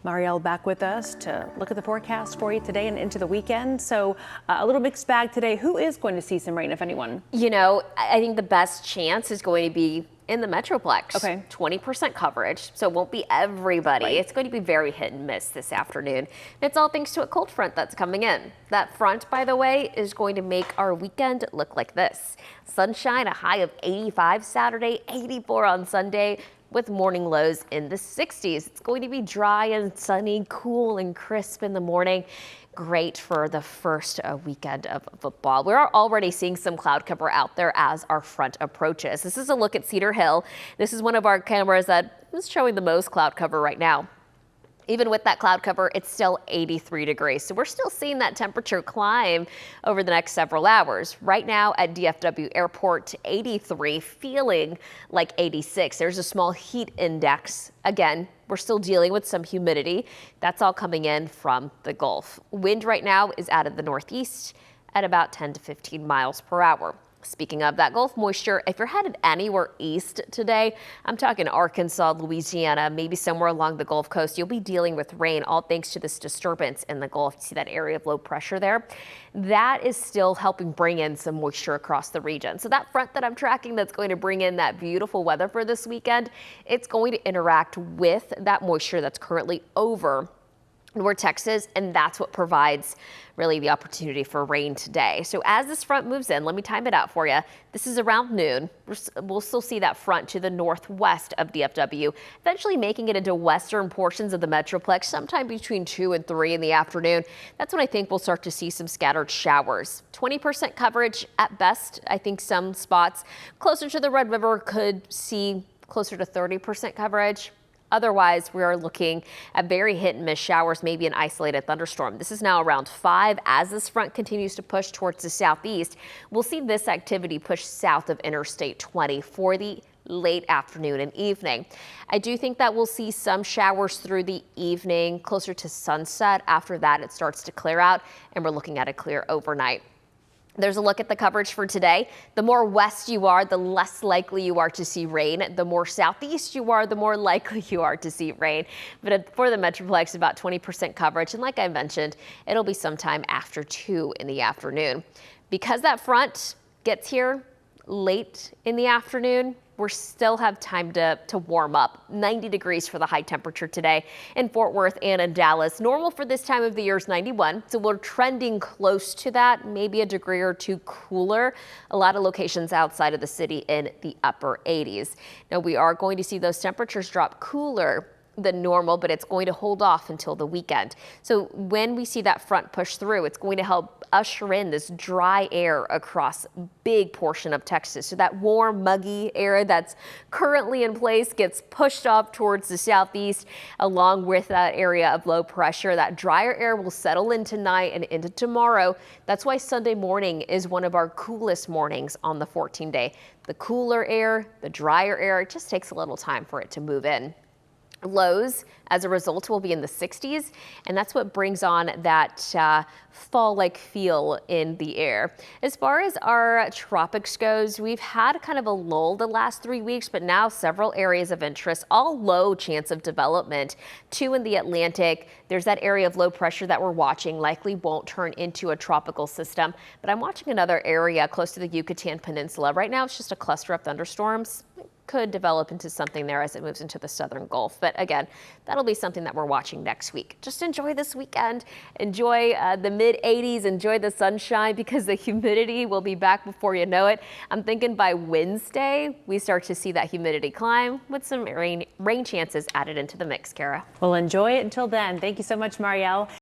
Marielle back with us to look at the forecast for you today and into the weekend. So a little mixed bag today. Who is going to see some rain, if anyone? You know, I think the best chance is going to be in the Metroplex. Okay. 20% coverage, so it won't be everybody. Right. It's going to be very hit and miss this afternoon. And it's all thanks to a cold front that's coming in. That front, by the way, is going to make our weekend look like this. Sunshine, a high of 85 Saturday, 84 on Sunday, with morning lows in the 60s. It's going to be dry and sunny, cool and crisp in the morning. Great for the first weekend of football. We're already seeing some cloud cover out there as our front approaches. This is a look at Cedar Hill. This is one of our cameras that is showing the most cloud cover right now. Even with that cloud cover, it's still 83 degrees. So we're still seeing that temperature climb over the next several hours. Right now at DFW Airport, 83, feeling like 86. There's a small heat index. Again, we're still dealing with some humidity. That's all coming in from the Gulf. Wind right now is out of the northeast at about 10 to 15 miles per hour. Speaking of that Gulf moisture, if you're headed anywhere east today, I'm talking Arkansas, Louisiana, maybe somewhere along the Gulf Coast, you'll be dealing with rain, all thanks to this disturbance in the Gulf. See that area of low pressure there? That is still helping bring in some moisture across the region. So that front that I'm tracking that's going to bring in that beautiful weather for this weekend, it's going to interact with that moisture that's currently over North Texas, and that's what provides really the opportunity for rain today. So as this front moves in, let me time it out for you. This is around noon. We'll still see that front to the northwest of DFW, eventually making it into western portions of the Metroplex sometime between 2 and 3 in the afternoon. That's when I think we'll start to see some scattered showers. 20% coverage at best. I think some spots closer to the Red River could see closer to 30% coverage. Otherwise, we are looking at very hit and miss showers, maybe an isolated thunderstorm. This is now around 5. As this front continues to push towards the southeast, we'll see this activity push south of Interstate 20 for the late afternoon and evening. I do think that we'll see some showers through the evening, closer to sunset. After that, it starts to clear out, and we're looking at a clear overnight. There's a look at the coverage for today. The more west you are, the less likely you are to see rain. The more southeast you are, the more likely you are to see rain. But for the Metroplex, about 20% coverage. And like I mentioned, it'll be sometime after 2 in the afternoon. Because that front gets here late in the afternoon, we still have time to warm up. 90 degrees for the high temperature today in Fort Worth and in Dallas. Normal for this time of the year is 91, so we're trending close to that, maybe a degree or two cooler. A lot of locations outside of the city in the upper 80s. Now we are going to see those temperatures drop cooler than normal, but it's going to hold off until the weekend. So when we see that front push through, it's going to help usher in this dry air across a big portion of Texas. So that warm, muggy air that's currently in place gets pushed off towards the southeast, along with that area of low pressure. That drier air will settle in tonight and into tomorrow. That's why Sunday morning is one of our coolest mornings on the 14-day. The cooler air, the drier air, it just takes a little time for it to move in. Lows, as a result, will be in the 60s, and that's what brings on that fall-like feel in the air. As far as our tropics goes, we've had kind of a lull the last 3 weeks, but now several areas of interest, all low chance of development. 2 in the Atlantic. There's that area of low pressure that we're watching, likely won't turn into a tropical system, but I'm watching another area close to the Yucatan Peninsula. Right now, it's just a cluster of thunderstorms. Could develop into something there as it moves into the southern Gulf. But again, that'll be something that we're watching next week. Just enjoy this weekend. Enjoy the mid 80s. Enjoy the sunshine, because the humidity will be back before you know it. I'm thinking by Wednesday, we start to see that humidity climb with some rain chances added into the mix, Kara. Well, enjoy it until then. Thank you so much, Marielle.